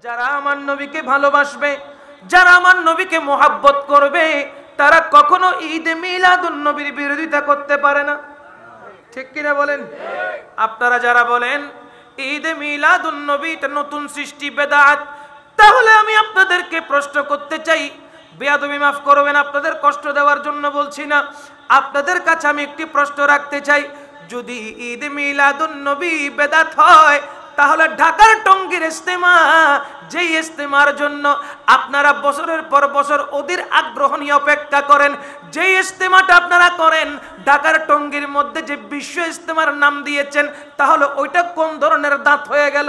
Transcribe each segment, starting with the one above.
যারা আমার নবীকে ভালোবাসবে, যারা আমার নবীকে মোহাব্বত করবে, তারা কখনো ঈদ মিলাদুন নবীর বিরোধিতা করতে পারে না। ঠিক কিনা বলেন? আপনারা যারা বলেন ঈদ মিলাদুন নবী এটা নতুন সৃষ্টি, বেদাত, তাহলে আমি আপনাদেরকে প্রশ্ন করতে চাই, বেয়াদবি মাফ করবেন, আপনাদের কষ্ট দেওয়ার জন্য বলছি না, আপনাদের কাছে আমি একটি প্রশ্ন রাখতে চাই, যদি ঈদ মিলাদুন নবী বেদাত হয়, তাহলে ঢাকার টঙ্গীর ইজতেমা, যেই ইজতেমার জন্য আপনারা বছরের পর বছর ওদের আগ্রহ নিয়ে অপেক্ষা করেন, যেই ইজতেমাটা আপনারা করেন ঢাকার টঙ্গীর মধ্যে যে বিশ্ব ইজতেমার নাম দিয়েছেন, তাহলে ওইটা কোন ধরনের দাঁত হয়ে গেল?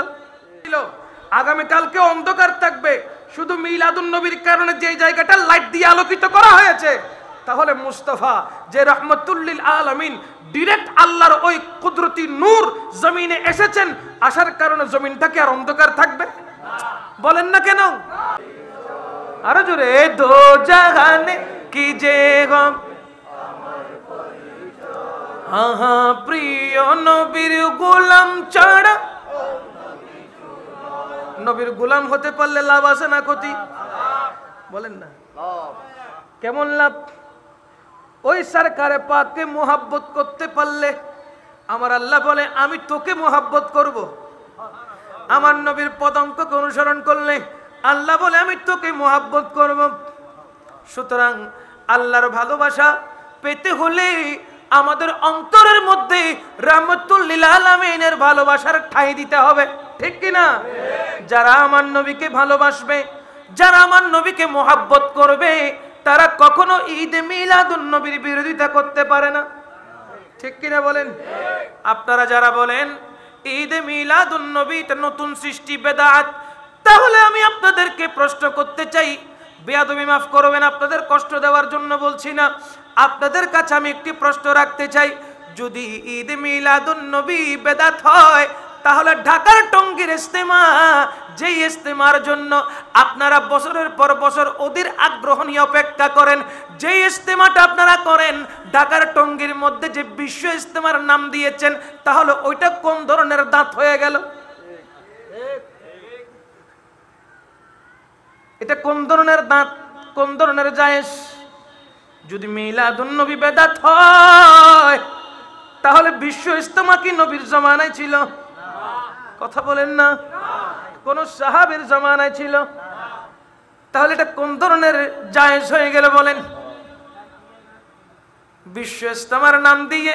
আগামীকালকে অন্ধকার থাকবে, শুধু মিলাদুন নবীর কারণে যে জায়গাটা লাইট দিয়ে আলোকিত করা হয়েছে, তাহলে মুস্তাফা যে রহমতুল লিল আলামিন ডাইরেক্ট আল্লাহর ওই কুদরতি নূর জমিনে এসেছেন, আসার কারণে জমিনটা কি আর অন্ধকার থাকবে? বলেন না কেন? আরো জোরে, দো জাহানে কি যে গম, আহা প্রিয় নবীর গোলাম ছাড়া, নবীর গোলাম হতে পারলে লাভ আছে না ক্ষতি? বলেন না কেমন লাভ? ওই সরকারে পাককে মোহাব্বত করতে পারলে আমার আল্লাহ বলে আমি তোকে মোহাব্বত করব। আমার নবীর পদাঙ্ককে অনুসরণ করলে আল্লাহ বলে আমি তোকে মোহাব্বত করব। সুতরাং আল্লাহর ভালোবাসা পেতে হলে আমাদের অন্তরের মধ্যে রাহমাতুল লিল আলামিনের ভালোবাসার ঠাঁই দিতে হবে। ঠিক কিনা? যারা আমার নবীকে ভালোবাসবে, যারা আমার নবীকে মোহাব্বত করবে, তারা কখনো ঈদ মিলাদুন নবীর বিরোধিতা করতে পারে না। ঠিক কিনা বলেন? আপনারা যারা বলেন ঈদ মিলাদুন নবী এটা নতুন সৃষ্টি, বেদাত, তাহলে আমি আপনাদেরকে প্রশ্ন করতে চাই, বেয়াদবি মাফ করবেন, আপনাদের কষ্ট দেওয়ার জন্য বলছি না, আপনাদের কাছে আমি একটি প্রশ্ন রাখতে চাই, যদি ঈদ মিলাদুন নবী বেদাত হয়, তাহলে ঢাকার টঙ্গীর ইজতেমা, যেই ইজতেমার জন্য আপনারা বছরের পর বছর ওদের আগ্রহ নিয়ে অপেক্ষা করেন, যেই ইজতেমাটা আপনারা করেন ঢাকার টঙ্গীর মধ্যে যে বিশ্ব ইজতেমার নাম দিয়েছেন, তাহলে ওইটা কোন ধরনের দাঁত হয়ে গেল? এটা কোন ধরনের দাঁত, কোন ধরনের জায়েজ? যদি মিলাদুন নবী বেদাত হয়, তাহলে বিশ্ব ইজতেমা কি নবীর জামানায় ছিল? কথা বলেন না। কোন সাহাবীর জামানায় ছিল? তাহলে এটা কোন ধরনের জায়েজ হয়ে গেল বলেন? বিশ্ব ইজতেমার নাম দিয়ে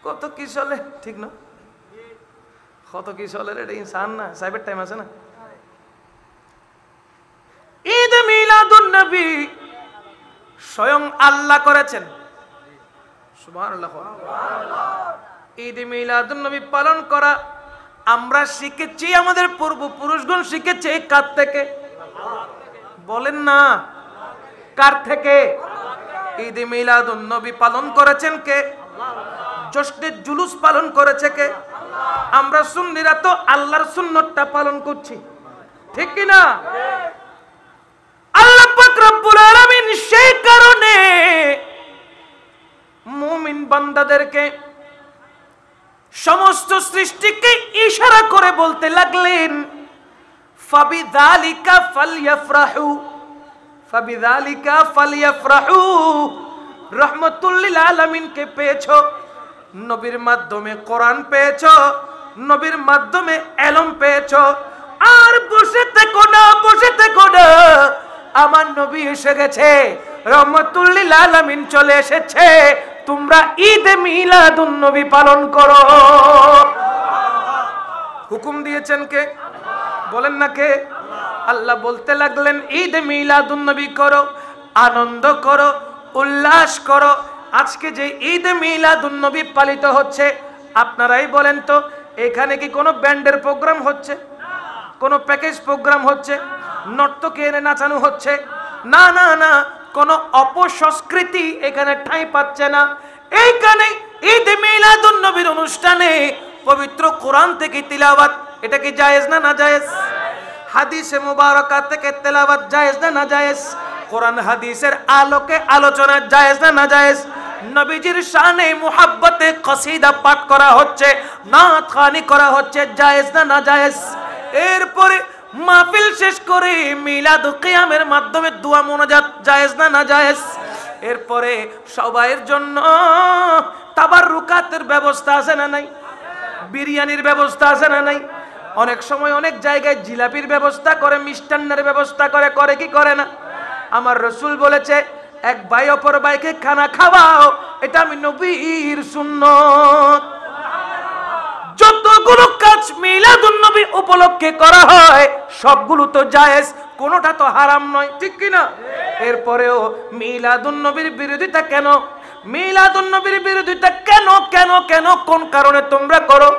কত কি চলে, ঠিক না? কত কি চলে, এটা ইনসান না, সাইবের টাইম আছে না? ঈদ মিলাদুন নবী স্বয়ং আল্লাহ করেছেন, সুবহানাল্লাহ। ঈদ মিলাদুন নবী পালন করা আমরা শিখেছি, আমাদের পূর্বপুরুষগণ শিখেছে কার থেকে? বলেন না, কার থেকে? ঈদ মিলাদুন নবী পালন করেছেন কে? জশ্নে জুলুস পালন করেছে কে? আমরা সুন্নিরা তো আল্লাহর সুন্নতটা পালন করছি। ঠিক কি না? আল্লাহ পাক রব্বুল আলামিন সেই কারণে মুমিন বান্দাদেরকে, সমস্ত সৃষ্টিকে ইশারা করে বলতে লাগলেন, ফাবিযালিকা ফালইফরাহু, ফাবিযালিকা ফালইফরাহু। রাহমাতুল লিল আলামিনকে পেয়েছো, নবীর মাধ্যমে কোরআন পেয়েছো, নবীর মাধ্যমে ইলম পেয়েছো, আর বসে থেকো না, বসে থেকো না, আমার নবী এসে গেছে, রাহমাতুল লিল আলামিন চলে এসেছে, তোমরা ঈদ মিলাদুন নবী পালন করো। হুকুম দিয়েছেন কে? বলেন না কে? আল্লাহ বলতে লাগলেন ঈদ মিলাদুন নবী করো, আনন্দ করো, উল্লাস করো। আজকে যে ঈদ মিলাদুন নবী পালিত হচ্ছে, আপনারাই বলেন তো, এখানে কি কোনো ব্যান্ডের প্রোগ্রাম হচ্ছে? কোনো প্যাকেজ প্রোগ্রাম হচ্ছে? নর্তকী এনে নাচানো হচ্ছে? না না না, কোন অপসংস্কৃতি এখানে ঠাঁই পাচ্ছে না। এইখানে ঈদ মিলাদুন নবীর অনুষ্ঠানে পবিত্র কোরআন থেকে তিলাওয়াত, এটা কি জায়েজ না নাজায়েজ? হাদিসে মুবারাকা থেকে তেলাওয়াত জায়েজ না নাজায়েজ? কোরআন হাদিসের আলোকে আলোচনা জায়েজ না নাজায়েজ? নবীজির শানে মুহাব্বতে কসিদা পাঠ করা হচ্ছে, নাত খানি করা হচ্ছে, জায়েজ না নাজায়েজ? এরপরে মাহফিল শেষ করে মিলাদ কিয়ামের মাধ্যমে দোয়া মুনাজাত জায়েজ না না জায়েজ? এরপরে সবাইয়ের জন্য তাবাররুকাতের ব্যবস্থা আছে না নাই? বিরিয়ানির ব্যবস্থা আছে না নাই? অনেক সময় অনেক জায়গায় জিলাপির ব্যবস্থা করে, মিষ্টান্নের ব্যবস্থা করে, করে কি করে না? আমার রাসূল বলেছে এক ভাই অপর ভাইকে খানা খাওয়াও, এটা আমি নবীর সুন্নাত। যতগুলো কাজ মিলাদুন নবী উপলক্ষে করা হয় সবগুলো তো জায়েজ, কোনোটা তো হারাম নয়, ঠিক কি না? এরপরেও মিলাদুন নবীর বিরোধিতা কেন? মিলাদুন নবীর বিরোধিতা কেন কেন কেন? কোন কারণে তোমরা করো?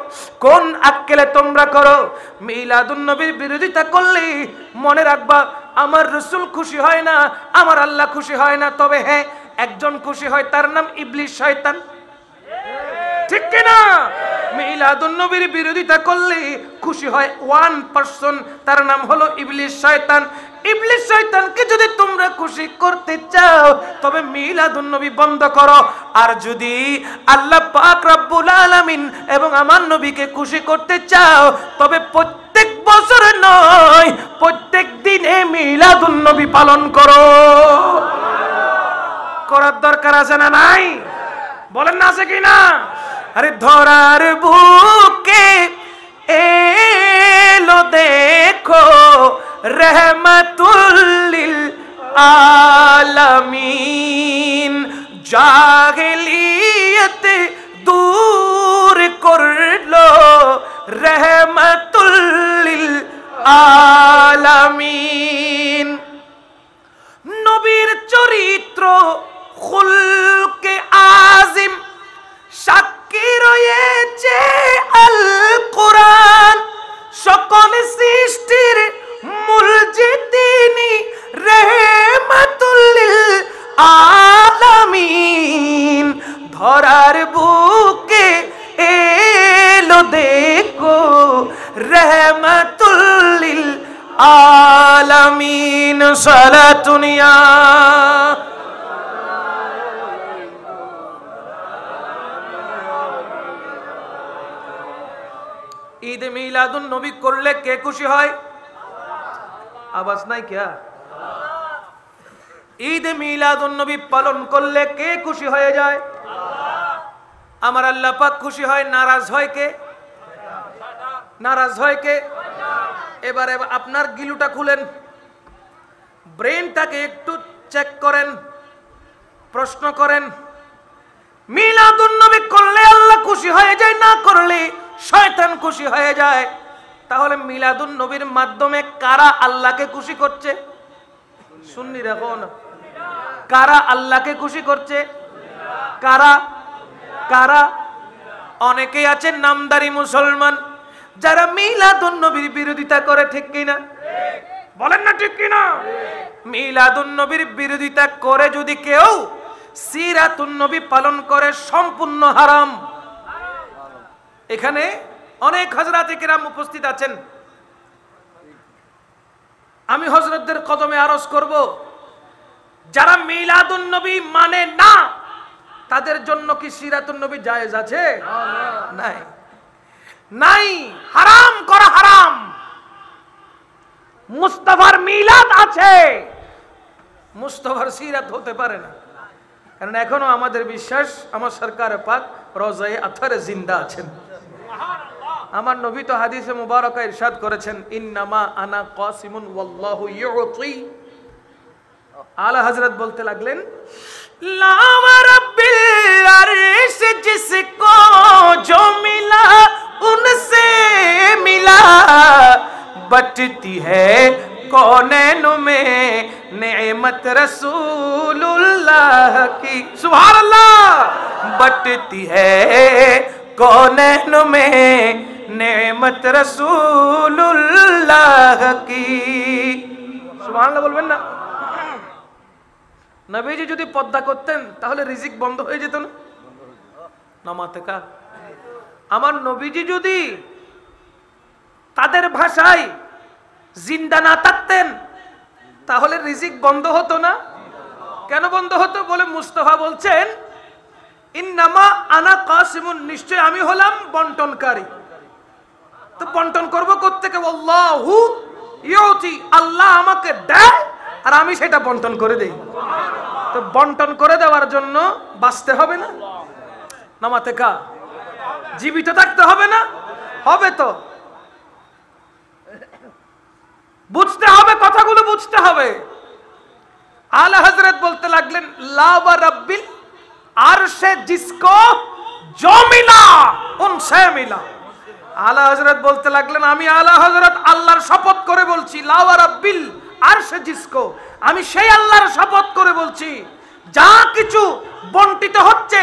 কোন আক্কেলে তোমরা করো? মিলাদুন নবীর বিরোধিতা করলে মনে রাখবা আমার রাসূল খুশি হয় না, আমার আল্লাহ খুশি হয় না। তবে হ্যাঁ, একজন খুশি হয়, তার নাম ইবলিস শয়তান, ঠিক কি না? মিলাদুন নবীর বিরোধিতা করলে খুশি হয় 1%, তার নাম হলো ইবলিস শয়তান। ইবলিস শয়তানকে যদি তোমরা খুশি করতে চাও তবে মিলাদুন নবী বন্ধ করো। আর যদি আল্লাহ পাক রব্বুল আলামিন এবং আমার নবীকে খুশি করতে চাও তবে প্রত্যেক বছর নয়, প্রত্যেক দিনে মিলাদুন নবী পালন করো। করার দরকার আছে না নাই? বলেন না, আছে কি না? আরে ধরার বুকে এলো দেখো রহমাতুল লিল আলামিন, জাহেলিয়ত দূর করলো রহমাতুল লিল আলামিন। নবীর চরিত্র খুলকে আজিম সাক্ষী রয়েছে আল কোরআন, সকল সৃষ্টির মূল যে তিনি রহমাতুল লিল আলামিন। ধরার বুকে এলো দেখো রহমাতুল লিল আলামিন। সালাতুনিয়া ঈদ মিলাদুন নবী করলে কে খুশি হয়? আওয়াজ নাই क्या? ঈদ মিলাদুন নবী পালন করলে কে খুশি হয়ে যায়? আমার আল্লাহ পাক খুশি হয়। নারাজ হয় কে? নারাজ হয় কে? এবারে আপনার গিলুটা খুলেন, ব্রেনটাকে একটু চেক করেন, প্রশ্ন করেন, মিলাদুন নবী করলে আল্লাহ খুশি হয়ে যায়, না করলে শয়তান খুশি হয়ে যায়। তাহলে মিলাদুন নবীর মাধ্যমে কারা আল্লাহকে খুশি করছে? শুননি রাখো না, কারা আল্লাহকে খুশি করছে? কারা? কারা? অনেকেই আছেন নামদারি মুসলমান যারা মিলাদুন নবীর বিরোধিতা করে, ঠিক কিনা? বলেন না ঠিক কিনা? মিলাদুন নবীর বিরোধিতা করে যদি কেউ সিরাতুন নবী পালন করে সম্পূর্ণ হারাম। এখানে অনেক হযরত কিরাম উপস্থিত আছেন, আমি হযরতদের কদমে আরজ করব, যারা মিলাদুন নবী মানে না তাদের জন্য কি সিরাতুন নবী জায়েজ আছে? নাই, নাই, হারাম করা হারাম। মুস্তাফার মিলাদ আছে, মুস্তাফার সিরাত হতে পারে না। কারণ এখনো আমাদের বিশ্বাস আমার সরকার পাক রওজায়ে আতহারে জিন্দা আছেন। আমার নবী তো হাদিসে মুবারকা ইরশাদ করেছেন, ইন্নামা আনা কাসিমুন ওয়াল্লাহু ইউতি। আলা হযরত বলতে লাগলেন, লা রাব্বিল আরশ জিসকো जो मिला उनसे मिला, बटती है कौनैन में नेमत रसूलुल्लाह की। सुभान अल्लाह। बटती है कौनैन में नेमत रसूलुल्लाह की। सुभान अल्लाह বলবেন না? নবীজি যদি পর্দা করতেন তাহলে রিজিক বন্ধ হয়ে যেত না? নামাতে কা আমার নবীজি যদি তাদের ভাষায় জিন্দা না থাকতেন তাহলে রিজিক বন্ধ হতো না? কেন বন্ধ হতো? বলে মুস্তাফা বলছেন, ইন্নামা আনা কাসিমুন, নিশ্চয় আমি হলাম বন্টনকারী। তো বন্টন করব কোত্থেকে? আল্লাহু ইউতি, আল্লাহ আমাকে দেয় আর আমি সেটা বন্টন করে দেই। তো বন্টন করে দেওয়ার জন্য বাঁচতে হবে না? নামাতে কা জীবিত থাকতে হবে না? হবে। তো বুঝতে হবে, কথাগুলো বুঝতে হবে। আলা হযরত বলতে লাগলেন, লা ওয়া রাব্বিল আরশে জিসকো जो मिला उनसे मिला। আলা হযরত বলতে লাগলেন, আমি আলা হযরত আল্লাহর শপথ করে বলছি, লা ওয়া রাব্বিল আরশে জিসকো, আমি সেই আল্লাহর শপথ করে বলছি যা কিছু বন্টিত হচ্ছে,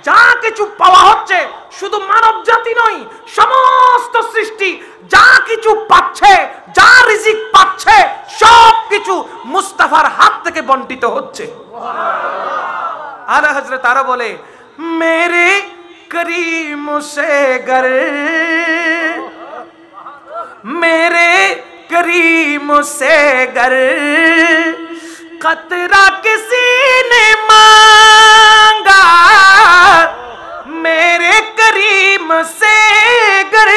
যা কিছু পাওয়া হচ্ছে, শুধু মানব জাতি নয়, সমস্ত সৃষ্টি যা কিছু পাচ্ছে, যা রিজিক পাচ্ছে, সব কিছু মুস্তাফার হাত থেকে বন্টিত হচ্ছে। আলা হযরত আরো বলে, মেরে करीम से गर, मेरे करीम से गर कतरा किसी ने मांगा, मेरे करीम से गर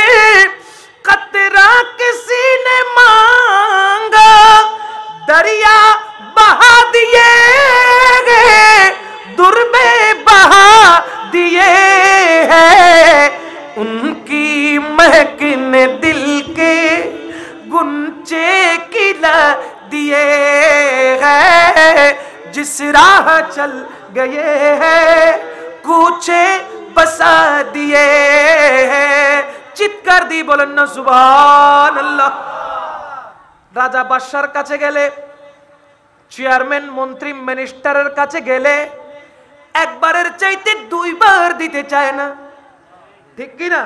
कतरा किसी ने मांगा, दरिया बहा दिए दुर्बे बहा दिए हैं, उनकी महक ने दिल के गुंचे खिला दिए हैं, जिस राह चल गए हैं कूचे बसा दिए हैं। চিৎকার দিয়ে বলেন না সুবহানাল্লাহ। রাজা বাদশার কাছে গেলে, চেয়ারম্যান মন্ত্রী মিনিস্টারের কাছে গেলে একবারের চাইতে দুইবার দিতে চায় না, ঠিক কি না?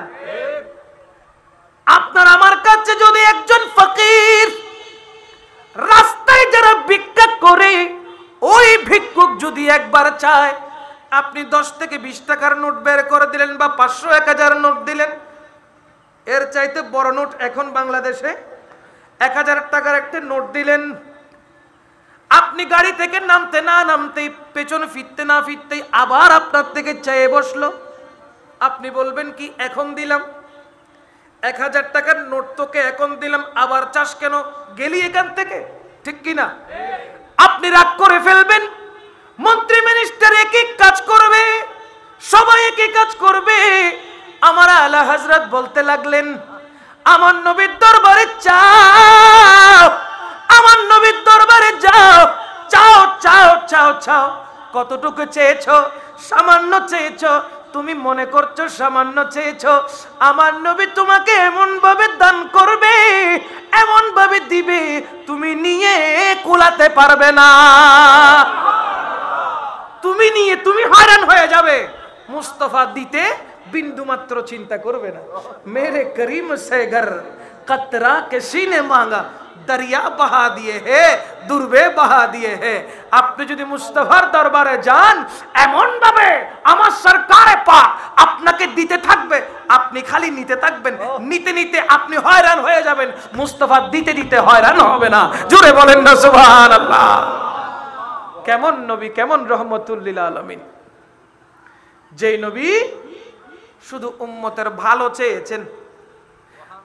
আপনার আমার কাছে যদি একজন ফকির রাস্তায় যারা ভিক্ষা করে, ওই ভিক্ষুক যদি একবার চায়, আপনি 10 থেকে 20 টাকার নোট বের করে দিলেন বা 500 1000 নোট দিলেন, এর চাইতে বড় নোট এখন বাংলাদেশে 1000 টাকার একটা নোট দিলেন, আপনি গাড়ি থেকে নামতে না নামতেই, পেছনে ফিরতে না ফিরতেই আবার আপনার থেকে চেয়ে বসলো, আপনি বলবেন কি, এখন দিলাম 1000 টাকার নোট তোকে এখন দিলাম, আবার চাস কেন, গেলি এখান থেকে, ঠিক কি না? আপনি রাগ করে ফেলবেন। মন্ত্রী মিনিস্টার একই কাজ করবে, সবাই একই কাজ করবে। আমার আলা হযরত বলতে লাগলেন, আমার নবীর দরবারে চাও, আমার নবীর দরবারে যাও, চাও চাও চাও চাও। কতটুকু চেয়েছো? সামান্য চেয়েছো। তুমি মনে করছো সামান্য চেয়েছো, আমার নবী তোমাকে এমন ভাবে দান করবে, এমন ভাবে দিবে, তুমি নিয়ে কুলাতে পারবে না। তুমি নিয়ে তুমি হয়রান হয়ে যাবে। মুস্তাফা দিতে बिंदु मात्र चिंता करबे ना। मेरे करीम से घर कतरा किसी ने मांगा, दरिया बहा दिए है, दुर्बे बहा दिए है। আপনি যদি মুস্তাফার দরবারে যান, এমন ভাবে আমার সরকারে পাক আপনাকে দিতে থাকবে, আপনি খালি নিতে থাকবেন, নিতে নিতে আপনি হয়রান হয়ে যাবেন। মুস্তাফা দিতে দিতে হয়রান হবে না। জোরে বলেন না সুবহানাল্লাহ। কেমন নবী, কেমন রহমতুল লিল আলামিন। যেই নবী শুধু উম্মতের ভালো চেয়েছেন,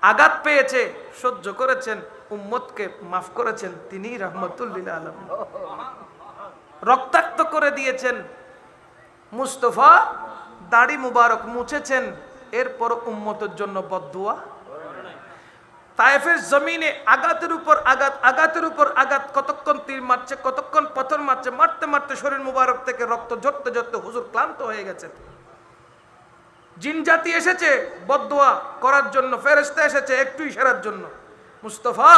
আঘাত পেয়েছে সহ্য করেছেন, উম্মতকে মাফ করেছেন, তিনি রহমতুল লিল আলামিন। রক্তাক্ত করে দিয়েছেন মুস্তাফা, দাড়ি মুবারক মুছেছেন, এরপর উম্মতের জন্য বদদুয়া। তায়েফের জমিনে আঘাতের উপর আঘাত, আঘাতের উপর আঘাত, কতক্ষণ তীর মারছে, কতক্ষণ পাথর মারছে, মারতে মারতে শরীর মুবারক থেকে রক্ত ঝরতে ঝরতে হুজুর ক্লান্ত হয়ে গেছেন। জিন জাতি এসেছে বদদুয়া করার জন্য, ফেরেশতা এসেছে একটু ইশারার জন্য। মুস্তাফা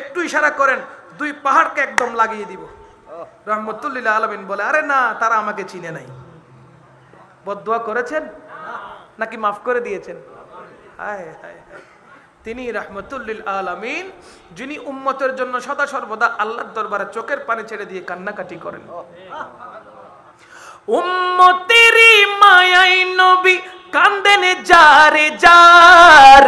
একটু ইশারা করেন, 2 পাহাড়কে একদম লাগিয়ে দিব। রহমতুল লিল আলামিন বলে, আরে না, তারা আমাকে চিনে নাই। বদদুয়া করেছেন নাকি মাফ করে দিয়েছেন? হায় হায়, তিনি রহমতুল লিল আলামিন, যিনি উম্মতের জন্য সদা সর্বদা আল্লাহর দরবারে চোখের পানি ছেড়ে দিয়ে কান্নাকাটি করেন। উম্মতেরি মায়াই নবী কান্দেন যারে যার,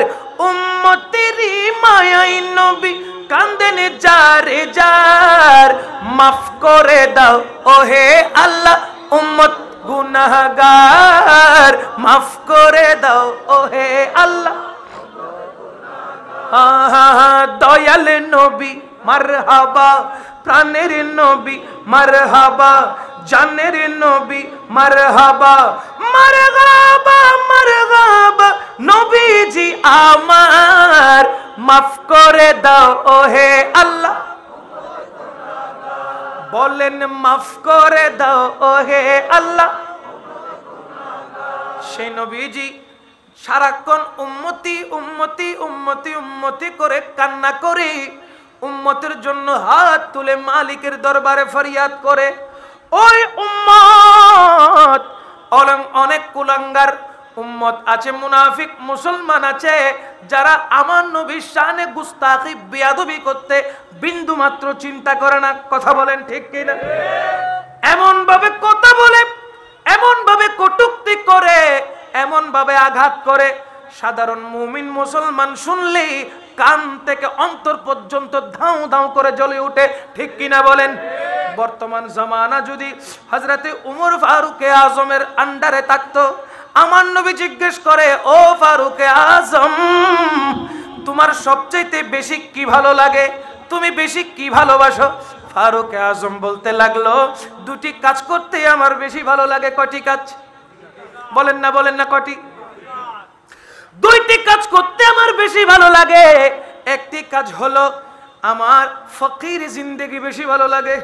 উম্মতেরি মায়াই নবী কান্দেন যারে যার, মাফ করে দাও ওহে আল্লাহ উম্মত গুনাহগার, মাফ করে দাও ওহে আল্লাহ। দয়াল নবী মারহাবা, প্রাণের নবী মারহাবা, জানের নবী মারহাবা, মারহাবা মারহাবা নবীজি আমার, মাফ করে দাও ওহে আল্লাহ, বলেন মাফ করে দাও ওহে আল্লাহ। সেই নবীজি সারাক্ষণ উম্মতি উম্মতি উম্মতি উম্মতি করে কান্না করে, উম্মতের জন্য হাত তুলে মালিকের দরবারে ফরিয়াদ করে। ওই উম্মত অনেক কুলাঙ্গার উম্মত আছে, মুনাফিক মুসলমান আছে, যারা আমার নবীর শানে গুস্তাখি বেয়াদবি করতে বিন্দু মাত্র চিন্তা করে না। কথা বলেন ঠিক কিনা? এমন ভাবে কথা বলে, এমন ভাবে কটূক্তি করে, এমন ভাবে আঘাত করে, সাধারণ মুমিন মুসলমান শুনলেই কান থেকে অন্তর পর্যন্ত ধাউ ধাউ করে জ্বলে ওঠে। ঠিক কিনা বলেন? বর্তমান জামানা যদি হযরতে উমর ফারুকে আজমের আন্ডারে থাকতো, আমার নবী জিজ্ঞেস করে, ও ফারুকে আজম, তোমার সবচেয়ে বেশি কি ভালো লাগে, তুমি বেশি কি ভালোবাসো? ফারুকে আজম বলতে লাগলো, দুটি কাজ করতে আমার বেশি ভালো লাগে। কয়টি কাজ? বলেন না, বলেন না, কয়টি? দুইটি কাজ করতে আমার বেশি ভালো লাগে। একটি কাজ হলো আমার ফকির জিন্দেগি বেশি ভালো লাগে,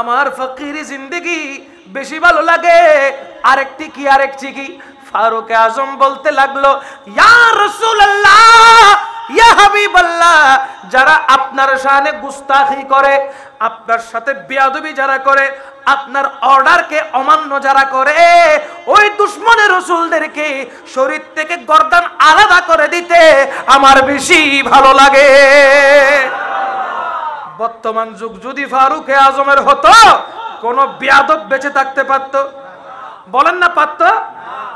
আমার ফকির জিন্দেগি বেশি ভালো লাগে। আরেকটি কি? আরেকটি কি? ফারুক আজম বলতে লাগলো, ইয়া রাসূলুল্লাহ, ইয়া হাবিবাল্লাহ, যারা আপনার শানে গুস্তাখি করে, আপনার সাথে বেয়াদবি যারা করে, আপনার অর্ডারকে অমান্য যারা করে, ওই দুশমনের রাসূলদেরকে শরীর থেকে গর্দান আলাদা করে দিতে আমার বেশি ভালো লাগে। বর্তমান যুগ যদি ফারুক আজমের হতো, কোন বেয়াদব বেঁচে থাকতে পারত? বলেন না, পারত?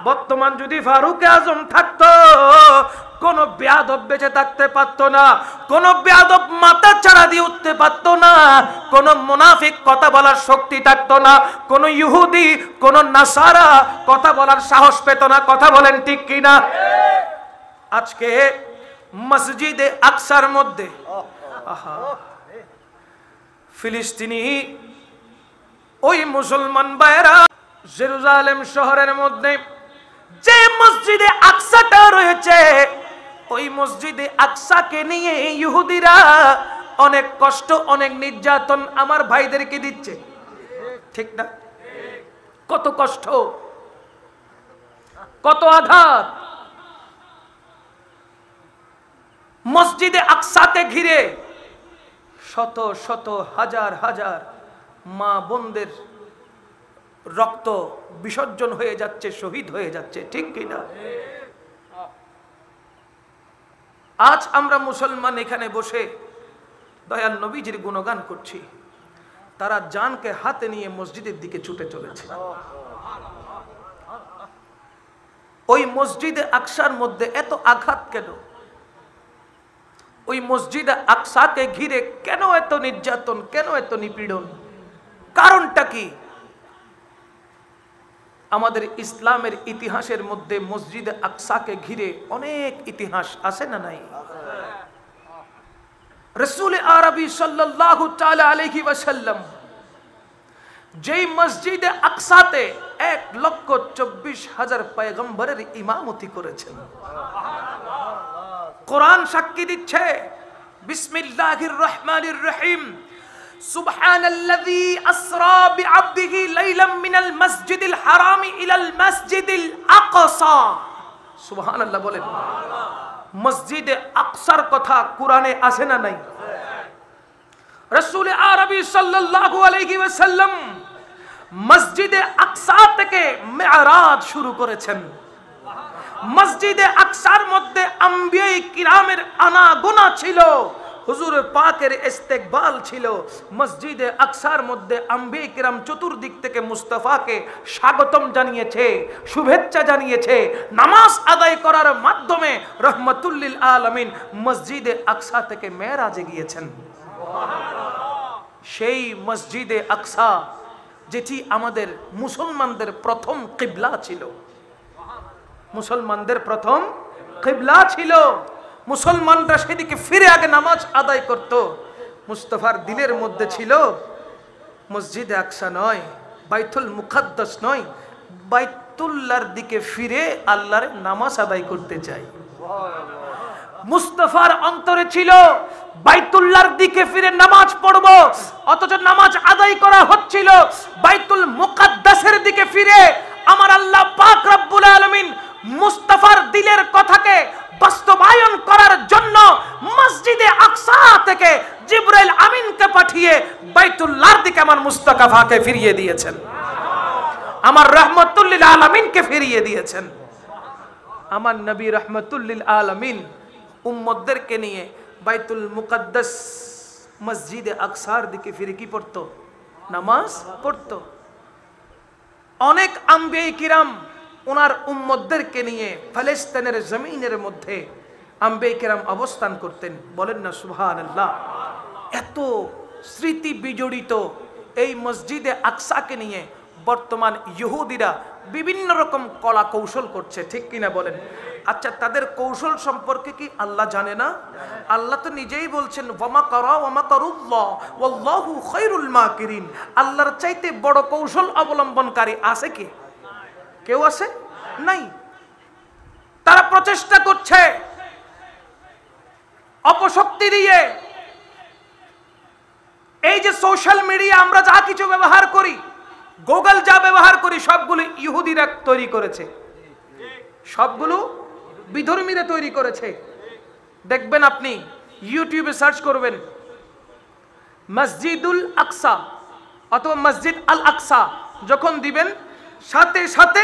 বর্তমান যদি ফারুক আজম থাকতো, কোন বেয়াদব বেঁচে থাকতে পারতো না, কোন বেয়াদব মাথা চাড়া দিয়ে উঠতে পারতো না, কোন মুনাফিক কথা বলার শক্তি থাকতো না, কোন ইহুদি, কোন নাসারা কথা বলার সাহস পেত না। কথা বলেন ঠিক কিনা? আজকে মসজিদে আকসার মধ্যে ফিলিস্তিনি ওই মুসলমান ভাইরা জেরুজালেম শহরের মধ্যে যে মসজিদে আকসাটা রয়েছে, ওই মসজিদে আকসাকে নিয়ে ইহুদিরা অনেক কষ্ট, অনেক নির্যাতন আমার ভাইদেরকে দিচ্ছে। ঠিক না? কত কষ্ট, কত আঘাত। মসজিদে আকসাকে ঘিরে শত শত হাজার হাজার মা বোনদের রক্ত বিসর্জন হয়ে যাচ্ছে, শহীদ হয়ে যাচ্ছে। ঠিক কিনা? আজ আমরা মুসলমান এখানে বসে দয়াল নবীজির গুণগান করছি, তারা জানকে হাতে নিয়ে মসজিদের দিকে ছুটে চলেছে। ওই মসজিদে আকসার মধ্যে এত আঘাত কেন? ওই মসজিদে আকসাকে ঘিরে কেন এত নির্যাতন, কেন এত নিপীড়ন? কারণটা কি? আমাদের ইসলামের ইতিহাসের মধ্যে মসজিদে আকসাকে ঘিরে অনেক ইতিহাস আছে না নাই? রাসূল আরবি সাল্লাল্লাহু তাআলা আলাইহি ওয়াসাল্লাম যেই মসজিদে আকসাতে 1,24,000 পয়গম্বরের ইমামতি করেছেন। কোরআন সাক্ষী দিচ্ছে, বিসমিল্লাহির রহমানির রহিম, সুবহানাল্লাযী আসরা বিআবদিহি লাইলাম মিনাল মাসজিদিল হারামি ইলাল মাসজিদিল আকসা। সুবহানাল্লাহ বলেন। মসজিদে আকসার কথা কোরআনে আছে না নাই? রাসূল আরবি সাল্লাল্লাহু আলাইহি ওয়াসাল্লাম মসজিদে আকসা থেকে মেরাজ শুরু করেছেন। মসজিদে আকসার মধ্যে আম্বিয়ায়ে কিরামের আনাগোনা ছিল, হুজুর পাকের ইস্তেকবাল ছিল। মসজিদে আকসার মধ্যে আম্বিয়ায়ে কিরাম চতুর্দিক থেকে মুস্তাফাকে স্বাগতম জানিয়েছে, শুভেচ্ছা জানিয়েছে। নামাজ আদায় করার মাধ্যমে রহমাতুল লিল আলামিন মসজিদে আকসা থেকে মেরাজে গিয়েছেন। সেই মসজিদে আকসা যেটি আমাদের মুসলমানদের প্রথম কিবলা ছিল, মুসলমানদের প্রথম কিবলা ছিল। মুসলমানরা সেদিকে ফিরে আগে নামাজ আদায় করত। মুস্তাফার দিলের মধ্যে ছিল মসজিদে আকসা নয়, বাইতুল মুকাদ্দাস নয়, বাইতুল্লাহর দিকে ফিরে আল্লাহর নামাজ আদায় করতে চাই। মুস্তাফার অন্তরে ছিল বাইতুল্লাহর দিকে ফিরে নামাজ পড়ব, অথচ নামাজ আদায় করা হচ্ছিল বাইতুল মুকাদ্দাসের দিকে ফিরে। আমার আল্লাহ পাক রব্বুল আলামিন মুস্তাফার দিলের কথাকে বাস্তবায়ন করার জন্য মসজিদে আকসা থেকে জিবরাইল আমিনকে পাঠিয়ে বাইতুল্লাহর দিকে আমার মুস্তাফাকে ফিরিয়ে দিয়েছেন, আমার রহমতুল লিল আলামিনকে ফিরিয়ে দিয়েছেন। আমার নবী রহমতুল লিল আলামিন উম্মতদেরকে নিয়ে বাইতুল মুকাদ্দাস মসজিদে আকসার দিকে ফিরে কি পড়তো? নামাজ পড়তো। অনেক আম্বিয়া কিরাম ওনার উম্মতদেরকে নিয়ে ফিলিস্তিনের জমিনের মধ্যে আম্বিয়া কিরাম অবস্থান করতেন। বলেন না সুবহানাল্লাহ। এত স্মৃতি বিজড়িত এই মসজিদে আকসাকে নিয়ে বর্তমান ইহুদিরা বিভিন্ন রকম কলা কৌশল করছে, ঠিক কিনা বলেন? আচ্ছা, তাদের কৌশল সম্পর্কে কি আল্লাহ জানে না? আল্লাহ তো নিজেই বলছেন ওয়ামা কারা ওয়ামা কারুল্লাহ ওয়াল্লাহু খায়রুল মাকিরিন। আল্লাহর চাইতে বড় কৌশল অবলম্বনকারী আছে কি? কেউ আছে? নাই। তারা প্রচেষ্টা করছে অপশক্তি দিয়ে। এই যে সোশ্যাল মিডিয়া আমরা যা কিছু ব্যবহার করি, গুগল যা ব্যবহার করি, সবগুলো ইহুদিরা তৈরি করেছে, সবগুলো বিধর্মীরা তৈরি করেছে। দেখবেন আপনি ইউটিউবে সার্চ করবেন মসজিদুল আকসা অথবা মসজিদ আল আকসা, যখন দিবেন সাথে সাথে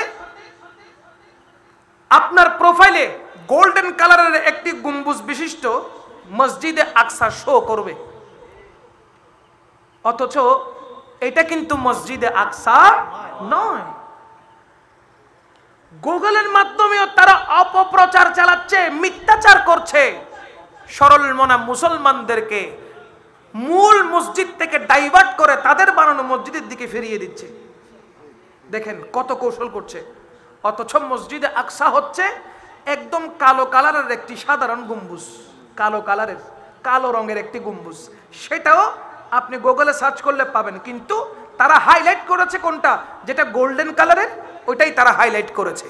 আপনার প্রোফাইলে গোল্ডেন কালারের একটি গম্বুজ বিশিষ্ট মসজিদে আকসা শো করবে, অথচ এটা কিন্তু মসজিদে আকসা নয়। গুগলের মাধ্যমেও তারা অপপ্রচার চালাচ্ছে, মিথ্যাচার করছে। সরল মনা মুসলমানদেরকে মূল মসজিদ থেকে ডাইভার্ট করে তাদের বানানো মসজিদের দিকে ফিরিয়ে দিচ্ছে। দেখেন কত কৌশল করছে। অথচ মসজিদে আকসা হচ্ছে একদম কালো কালারের একটি সাধারণ গম্বুজ, কালো কালারের, কালো রঙের একটি গম্বুজ। সেটাও আপনি গুগলে সার্চ করলে পাবেন, কিন্তু তারা হাইলাইট করেছে কোনটা? যেটা গোল্ডেন কালারের, ওইটাই তারা হাইলাইট করেছে।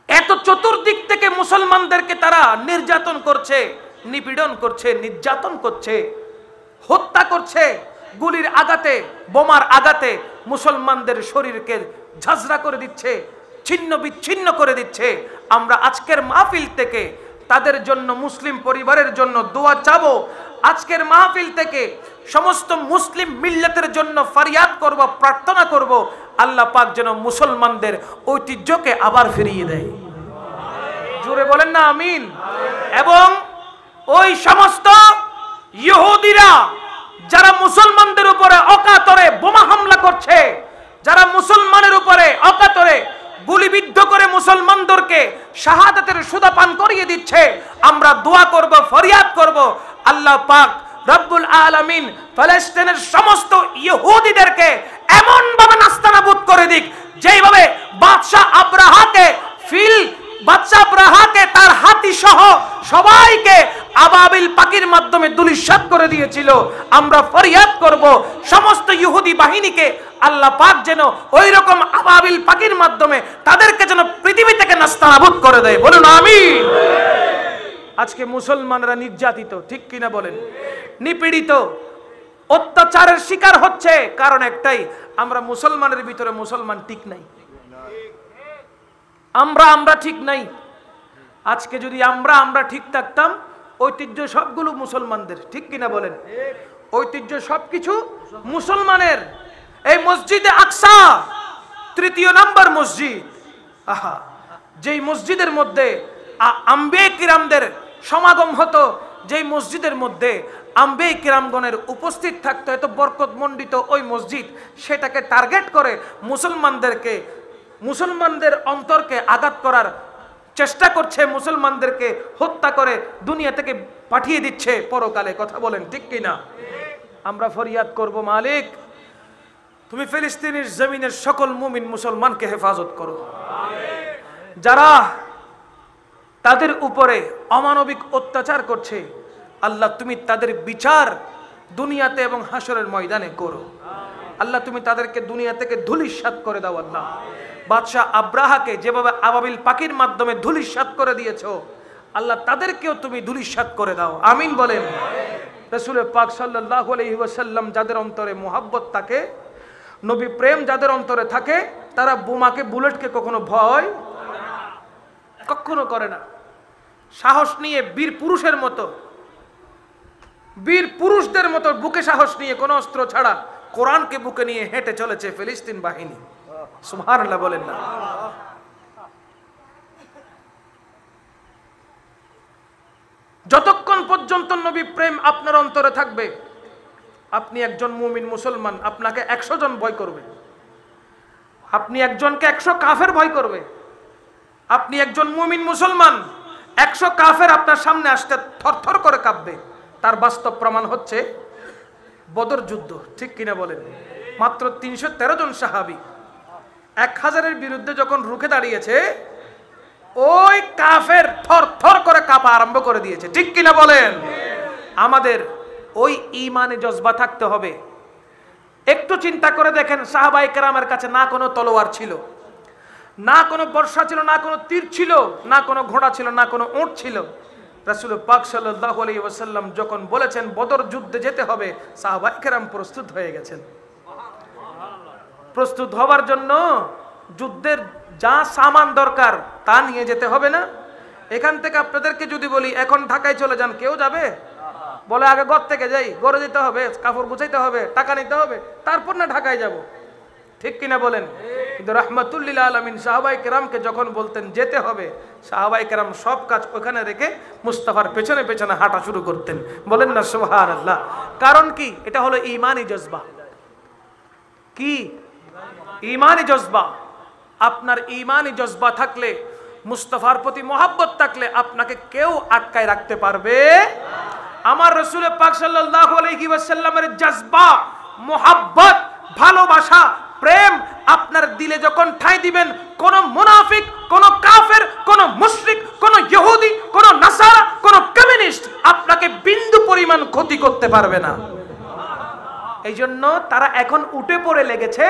এত চতুর্দিক থেকে মুসলমানদেরকে তারা নির্যাতন করছে, নিপীড়ন করছে, নির্যাতন করছে, হত্যা করছে। গুলির আঘাতে, বোমার আঘাতে মুসলমানদের শরীরকে ঝাঁঝরা করে দিচ্ছে, ছিন্ন বিচ্ছিন্ন করে দিচ্ছে। আমরা আজকের মাহফিল থেকে তাদের জন্য, মুসলিম পরিবারের জন্য দোয়া চাবো। আজকের মাহফিল থেকে সমস্ত মুসলিম মিল্লাতের জন্য ফরিয়াদ করব, প্রার্থনা করব, আল্লাহ পাক যেন মুসলমানদের ঐতিহ্যকে আবার ফিরিয়ে দেয়। জোরে বলেন না আমিন। এবং ওই সমস্ত ইহুদিরা যারা মুসলমানদের উপরে অকাতরে বোমা হামলা করছে, যারা মুসলমানের উপরে অকাতরে গুলিবিদ্ধ করে মুসলমানদেরকে শাহাদাতের সুধা পান করিয়ে দিচ্ছে, আমরা দোয়া করব, ফরিয়াদ করব, আল্লাহ পাক রব্বুল আলামিন ফিলিস্তিনের সমস্ত ইহুদিদেরকে এমন ভাবে নাস্তানাবুদ করে দিক, যেইভাবে বাদশা আব্রাহাকে তার হাতি সহ সবাইকে আবাবিল পাখির মাধ্যমে ধূলিসাৎ করে দিয়েছিল। আমরা ফরিয়াদ করব সমস্ত ইহুদি বাহিনীকে আল্লাহ পাক যেন ওই রকম আবাবিল পাখির মাধ্যমে তাদেরকে যেন পৃথিবী থেকে নাস্তানাবুদ করে দেয়। বলুন আমিন। আজকে মুসলমানরা নির্যাতিত, ঠিক কিনা বলেন? নিপীড়িত, অত্যাচারের শিকার হচ্ছে। কারণ একটাই, আমরা মুসলমানের ভিতরে মুসলমান ঠিক নাই, আমরা ঠিক নাই। আজকে যদি আমরা ঠিক থাকতাম, ঐতিহ্য সবগুলো মুসলমানদের, ঠিক কিনা বলেন? ঐতিহ্য সবকিছু মুসলমানের। এই মসজিদে আকসা তৃতীয় নাম্বার মসজিদ। আহা, যেই মসজিদের মধ্যে আম্বিয়া কিরামদের সমাগম হতো, যেই মসজিদের মধ্যে আম্বিয়া কিরামগণের উপস্থিত থাকতো, এত বরকতমণ্ডিত ওই মসজিদ, সেটাকে টার্গেট করে মুসলমানদের অন্তরকে আঘাত করার চেষ্টা করছে, মুসলমানদেরকে হত্যা করে দুনিয়া থেকে পাঠিয়ে দিচ্ছে পরকালে। কথা বলেন ঠিক কিনা? আমরা ফরিয়াদ করব, মালিক তুমি ফিলিস্তিনের জমিনের সকল মুমিন মুসলমানকে হেফাজত করো। যারা তাদের উপরে অমানবিক অত্যাচার করছে, আল্লাহ তুমি তাদের বিচার দুনিয়াতে এবং হাসরের ময়দানে করো। আল্লাহ তুমি তাদেরকে দুনিয়া থেকে ধূলিসাৎ করে দাও। আল্লাহ বাদশাহ আব্রাহাকে যেভাবে আবাবিল পাখির মাধ্যমে ধূলিসাৎ করে দিয়েছো, আল্লাহ তাদেরকেও তুমি ধূলিসাৎ করে দাও। আমিন বলেন। রাসূল পাক সাল্লাল্লাহু আলাইহি ওয়াসাল্লাম যাদের অন্তরে মোহাব্বত থাকে, নবী প্রেম যাদের অন্তরে থাকে, তারা বোমাকে বুলেটকে কখনো ভয় কখনো করে না। সাহস নিয়ে বীর পুরুষের মতো, বীর পুরুষদের মতো বুকে সাহস নিয়ে কোন অস্ত্র ছাড়া কোরআনকে বুকে নিয়ে হেঁটে চলেছে ফিলিস্তিন বাহিনী। সুবহানাল্লাহ বলেন না। যতক্ষণ পর্যন্ত নবী প্রেম আপনার অন্তরে থাকবে, আপনি একজন মুমিন মুসলমান, আপনাকে 100 জন ভয় করবে। আপনি একজনকে 100 কাফের ভয় করবে। আপনি একজন মুমিন মুসলমান, 100 কাফের আপনার সামনে আসতে থরথর করে কাঁপবে। তার বাস্তব প্রমাণ হচ্ছে বদর যুদ্ধ, ঠিক কিনা বলেন? মাত্র 313 জন সাহাবী 1000-এর বিরুদ্ধে যখন রুখে দাঁড়িয়েছে, ওই কাফের থরথর করে কাঁপা আরম্ভ করে দিয়েছে, ঠিক কিনা বলেন? আমাদের ওই ঈমানে জজবা থাকতে হবে। একটু চিন্তা করে দেখেন, সাহাবায়ে কেরামের কাছে না কোনো তলোয়ার ছিল, না কোনো বর্শা ছিল, না কোনো তীর ছিল, না কোনো ঘোড়া ছিল, না কোনো উট ছিল। রাসূল পাক সাল্লাল্লাহু আলাইহি ওয়াসাল্লাম যখন বলেছেন বদর যুদ্ধে যেতে হবে, সাহাবায়ে কেরাম প্রস্তুত হয়ে গেছেন। প্রস্তুত হওয়ার জন্য যুদ্ধের যা সামান দরকার তা নিয়ে যেতে হবে না? এখান থেকে আপনাদেরকে যদি বলি এখন ঢাকায় চলে যান, কেউ যাবে? বলে আগে ঘর থেকে যাই, গড়ে যেতে হবে, কাপড় গুছাইতে হবে, টাকা নিতে হবে, তারপর না ঢাকায় যাব, ঠিক কিনা বলেন? কিন্তু রাহমাতুল লিল আলামিন সাহাবায়ে কেরামকে যখন বলতেন যেতে হবে, সাহাবায়ে কেরাম সব কাজ ওখানে রেখে মুস্তাফার পেছনে পেছনে হাঁটা শুরু করতেন। বলেন না সুবহানাল্লাহ। কারণ কি? এটা হলো ঈমানি জজবা। কি? ঈমানি জজবা। আপনার ঈমানি জজবা থাকলে, মুস্তাফার প্রতি মহব্বত থাকলে আপনাকে কেউ আটকায় রাখতে পারবে। আমার রাসূল পাক সাল্লাল্লাহু আলাইহি ওয়াসাল্লামের জজবা, মহব্বত, ভালোবাসা, প্রেম আপনার দিলে যখন ঠাঁই দিবেন, কোন মুনাফিক, কোন কাফের, কোন মুশরিক, কোন ইহুদি, কোন নাসারা, কোন কমিউনিস্ট আপনাকে বিন্দু পরিমাণ ক্ষতি করতে পারবে না। এই জন্য তারা এখন উঠে পড়ে লেগেছে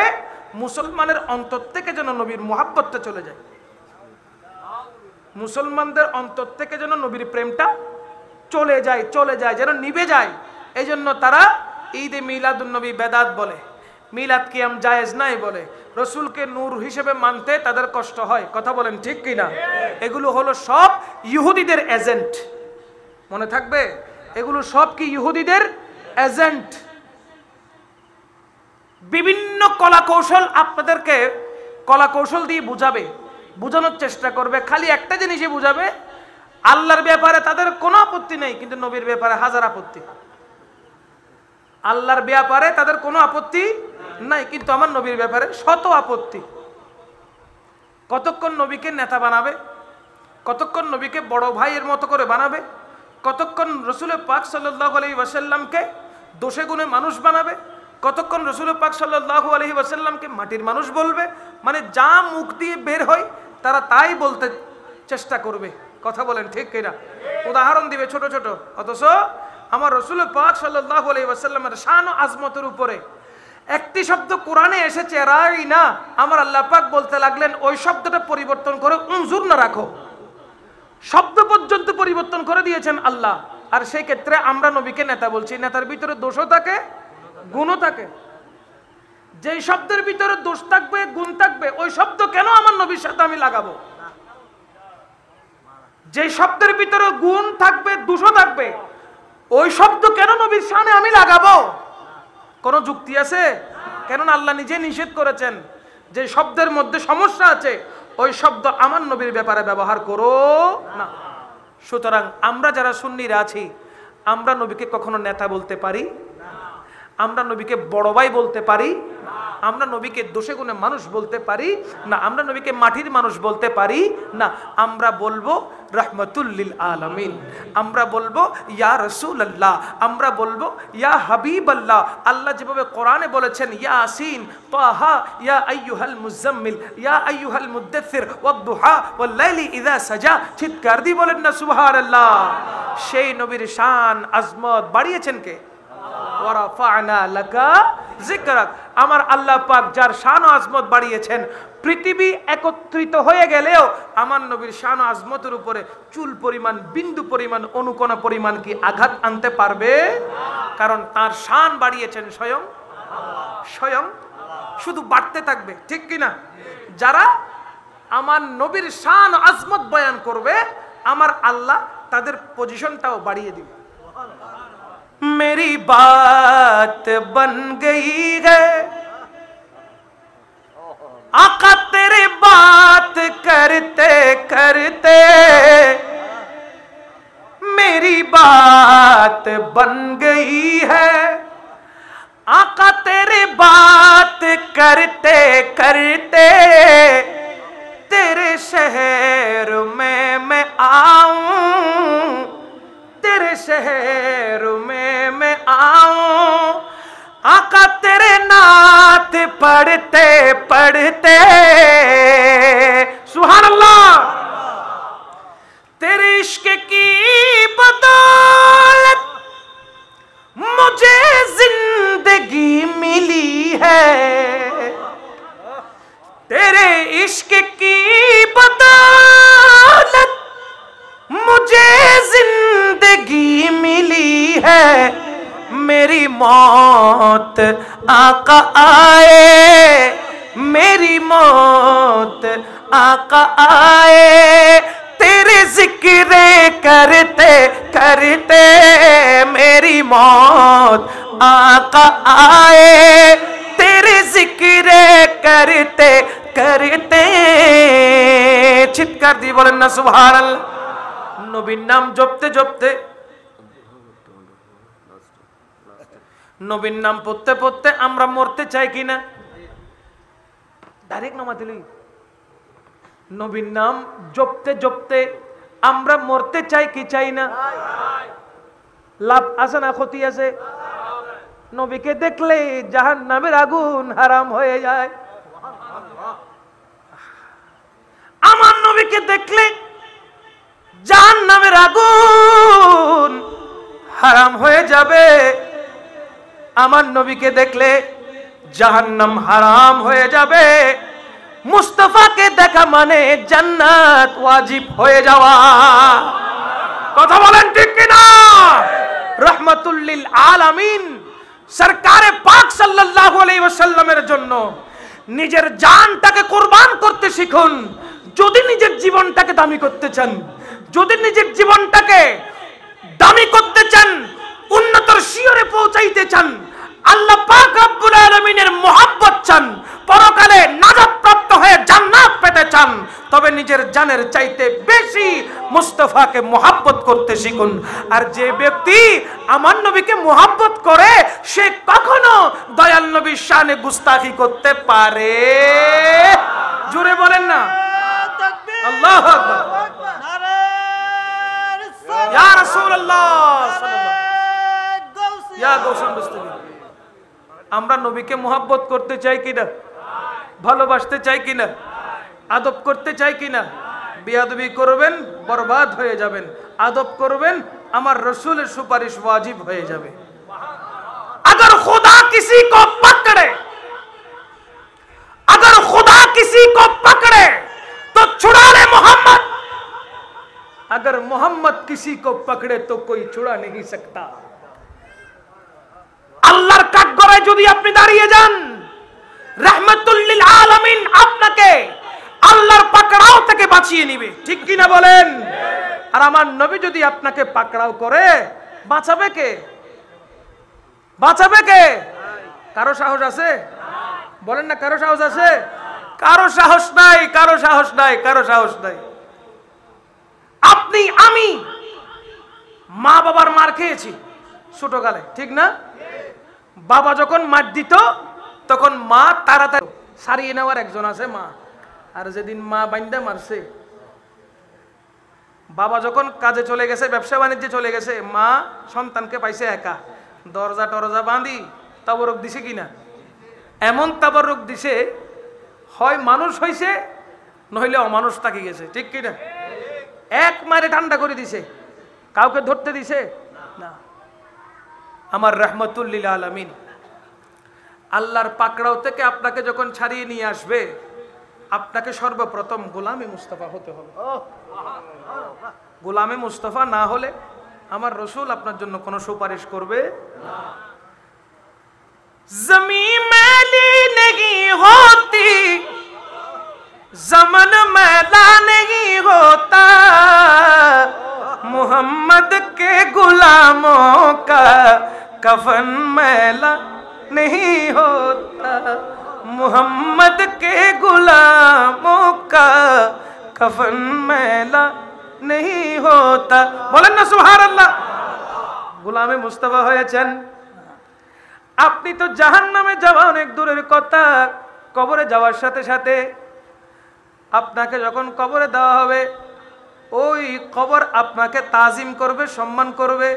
মুসলমানের অন্তর থেকে যেন নবীর মুহাব্বতটা চলে যায়, মুসলমানদের অন্তর থেকে যেন নবীর প্রেমটা চলে যায়, যেন নিভে যায়। এই জন্য তারা ঈদে মিলাদুন নবী বেদাত বলে, মিলাদ কিয়াম জায়েজ নাই বলে, রসুলকে নূর হিসেবে মানতে তাদের কষ্ট হয়। কথা বলেন ঠিক কিনা? এগুলো হলো সব ইহুদিদের এজেন্ট। মনে থাকবে, এগুলো সব কি ইহুদিদের এজেন্ট। বিভিন্ন কলা কৌশল আপনাদেরকে কলা কৌশল দিয়ে বুঝাবে, বুঝানোর চেষ্টা করবে। খালি একটা জিনিসই বুঝাবে, আল্লাহর ব্যাপারে তাদের কোনো আপত্তি নেই, কিন্তু নবীর ব্যাপারে হাজার আপত্তি। আল্লাহর ব্যাপারে তাদের কোনো আপত্তি নাই, কিন্তু আমার নবীর ব্যাপারে শত আপত্তি। কতক্ষণ নবীকে নেতা বানাবে, কতক্ষণ নবীকে বড় ভাইয়ের মতো করে বানাবে, কতক্ষণ রাসূল পাক সাল্লাল্লাহু আলাইহি ওয়াসাল্লামকে দোষে গুণে মানুষ বানাবে, কতক্ষণ রাসূল পাক সাল্লাল্লাহু আলাইহি ওয়াসাল্লামকে মাটির মানুষ বলবে। মানে যা মুখ দিয়ে বের হয় তারা তাই বলতে চেষ্টা করবে। কথা বলেন ঠিক কিনা? উদাহরণ দিবে ছোট ছোট, অথচ আমার রাসূল পাক সাল্লাল্লাহু আলাইহি ওয়াসাল্লামের শান ও আজমতের উপরে একটি শব্দ কোরআনে এসেছে রাইনা, আমার আল্লাহ পাক বলতে লাগলেন ওই শব্দটা পরিবর্তন করে উনজুর না রাখো। শব্দ পর্যন্ত পরিবর্তন করে দিয়েছেন আল্লাহ। আর সেই ক্ষেত্রে আমরা নবীকে নেতা বলছি, নেতার ভিতরে দোষও থাকে, গুণও থাকে। যেই শব্দের ভিতরে দোষ থাকবে, গুণ থাকবে, ওই শব্দ কেন আমার নবীর সাথে আমি লাগাবো? যেই শব্দের ভিতরে গুণ থাকবে, দোষও থাকবে, ওই শব্দ কেন নবীর সামনে আমি লাগাবো? কোনো যুক্তি আছে? কেননা আল্লাহ নিজে নিষেধ করেছেন যে শব্দের মধ্যে সমস্যা আছে, ওই শব্দ আমার নবীর ব্যাপারে ব্যবহার করো না। সুতরাং আমরা যারা সুন্নিরা আছি, আমরা নবীকে কখনো নেতা বলতে পারি? আমরা নবীকে বড় ভাই বলতে পারি, আমরা নবীকে দোষে গুণে মানুষ বলতে পারি না, আমরা নবীকে মাটির মানুষ বলতে পারি না। আমরা বলবো রাহমাতুল লিল আলামিন, আমরা বলবো ইয়া রাসূলুল্লাহ, আমরা বলবো ইয়া হাবিবাল্লাহ। আল্লাহ যেভাবে কোরআনে বলেছেন ইয়াসিন তাহা ইয়া আইয়ুহাল মুজাম্মিল ইয়া আইয়ুহাল মুদ্দাথির ওয়াদ-দুহা ওয়াল-লাইলি ইযা সাজা, চিৎকার দিয়ে বলেন না সুবহানাল্লাহ। সেই নবীর শান আজমত বাড়িয়েছেন কে? ওয়ারাফা'না লাকা যিকরাক। আমার আল্লাহ পাক যার শান ও আজমত বাড়িয়েছেন, পৃথিবী একত্রিত হয়ে গেলেও আমার নবীর শান ও আজমতের উপরে চুল পরিমাণ, বিন্দু পরিমাণ, অনুকণা পরিমাণ কি আঘাত আনতে পারবে? কারণ তার শান বাড়িয়েছেন স্বয়ং স্বয়ং, শুধু বাড়তে থাকবে, ঠিক কিনা? যারা আমার নবীর শান ও আজমত বয়ান করবে, আমার আল্লাহ তাদের পজিশনটাও বাড়িয়ে দিবে। मेरी बात बन गई है आका तेरे बात करते करते, मेरी बात बन गई है आका तेरे बात करते करते, तेरे शहर में मैं आऊं, तेरे शहर में मैं आऊं आका तेरे नात पढ़ते पढ़ते। सुभान अल्लाह। तेरे इश्क की बदौलत मुझे जिंदगी मिली है, तेरे इश्क की बदौलत मुझे जिंदगी मिली है, मेरी मौत आका आए, मेरी मौत आका आए, तेरे जिक्र करते करते, मेरी मौत आका आए, तेरे जिक्र करते करते। চিৎকার দিয়ে বলেন না সুবহানাল্লাহ। নবীর নাম জপতে জপতে, নবীর নাম পড়তে পড়তে আমরা মরতে চাই কিনা? ডাইরেক্ট নামাতে লই। নবীর নাম জপতে জপতে আমরা মরতে চাই কি চাই না? লাভ আছে না ক্ষতি আছে? নবীকে দেখলে জাহান্নামের আগুন হারাম হয়ে যায়। আমার নবীকে দেখলে জাহান্নামের আগুন হারাম হয়ে যাবে। আমার নবীকে দেখলে জাহান্নাম হারাম হয়ে যাবে। মুস্তাফাকে দেখা মানে জান্নাত ওয়াজিব হয়ে যাওয়া। কথা বলেন ঠিক কিনা? রাহমাতুল লিল আলামিন সরকারে পাক সাল্লাল্লাহু আলাইহি ওয়াসাল্লামের জন্য নিজের জানটাকে কুরবান করতে শিখুন। যদি নিজের জীবনটাকে দামি করতে চান, যদি নিজের জীবনটাকে দামি করতে চান, উন্নতর শিয়রে পৌঁছাইতে চান, আল্লাহ পাক রব্বুল আলামিনের মহব্বত চান, পরকালে নাজাত প্রাপ্ত হয়ে জান্নাত পেতে চান, তবে নিজের জানের চাইতে বেশি মুস্তাফাকে মহব্বত করতে শিখুন। আর যে ব্যক্তি আমার নবীকে মহব্বত করে, সে কখনো দয়াল নবীর শানে গুস্তাখি করতে পারে? জোরে বলেন না আল্লাহু আকবার। ইয়া রাসূলুল্লাহ সাল্লাল্লাহু ইয়া গৌসুম দস্তগীর। আমরা নবীকে মহব্বত করতে চাই কিনা? ভালোবাসতে চাই কিনা? আদব করতে চাই কিনা? বেয়াদবি করবেন বরবাদ হয়ে যাবেন, আদব করবেন আমার রসুলের সুপারিশ ওয়াজিব হয়ে যাবে। अगर खुदा किसी को पकड़े, अगर खुदा किसी को पकड़े तो छुड़ा ले मोहम्मद, अगर मोहम्मद किसी को पकड़े तो कोई छुड़ा नहीं सकता। আল্লাহর কাঠগড়ায় যদি আপনি দাঁড়িয়ে যান, রাহমাতুল লিল আলামিন আপনাকে আল্লাহর পাকড়াও থেকে বাঁচিয়ে নিবে, ঠিক কি না বলেন? আর আমার নবী যদি আপনাকে পাকড়াও করে, বাঁচাবে কে? বাঁচাবে কে? কারো সাহস আছে? বলেন না, কারো সাহস আছে? কারো সাহস নাই, কারো সাহস নাই, কারো সাহস নাই। আপনি আমি মা বাবার মার খেয়েছি ছোটকালে, ঠিক না? বাবা যখন মার দিত তখন মা তাড়াতাড়ি সারিয়ে নেওয়ার একজন আছে মা। আর যেদিন মা বাইন্দা মারছে, বাবা যখন কাজে চলে গেছে, ব্যবসা বাণিজ্যে চলে গেছে, মা সন্তানকে পাইছে একা, দরজা টরজা বাঁধি তাবরক দিছে কিনা, এমন তাবরক দিছে হয় মানুষ হইছে নইলে অমানুষ থাকি গেছে, ঠিক কিনা? এক মারে ঠান্ডা করে দিছে, কাউকে ধরতে দিছে না। আমার রহমতুল লিল আলামিন আল্লাহর পাকড়াও থেকে আপনাকে যখন ছাড়িয়ে নিয়ে আসবে, আপনাকে সর্বপ্রথম গোলামে মুস্তাফা হতে হবে। গোলামে মুস্তাফা না হলে আমার রসুল আপনার জন্য কোনো সুপারিশ করবে না। জমিন মেলি नहीं होती, जमन मैला नहीं होता, मोहम्मद के गुलामों का कफन मैला नहीं होता, मोहम्मद के गुलामों का कफन मैला नहीं होता। बोलें ना सुभान अल्लाह। गुलामे मुस्तफा হয়েছেন আপনি, তো জাহান্নামে যাওয়া অনেক দূরের কথা, কবরে যাওয়ার সাথে সাথে আপনাকে যখন কবরে দেওয়া হবে, ওই কবর আপনাকে তাজিম করবে, সম্মান করবে।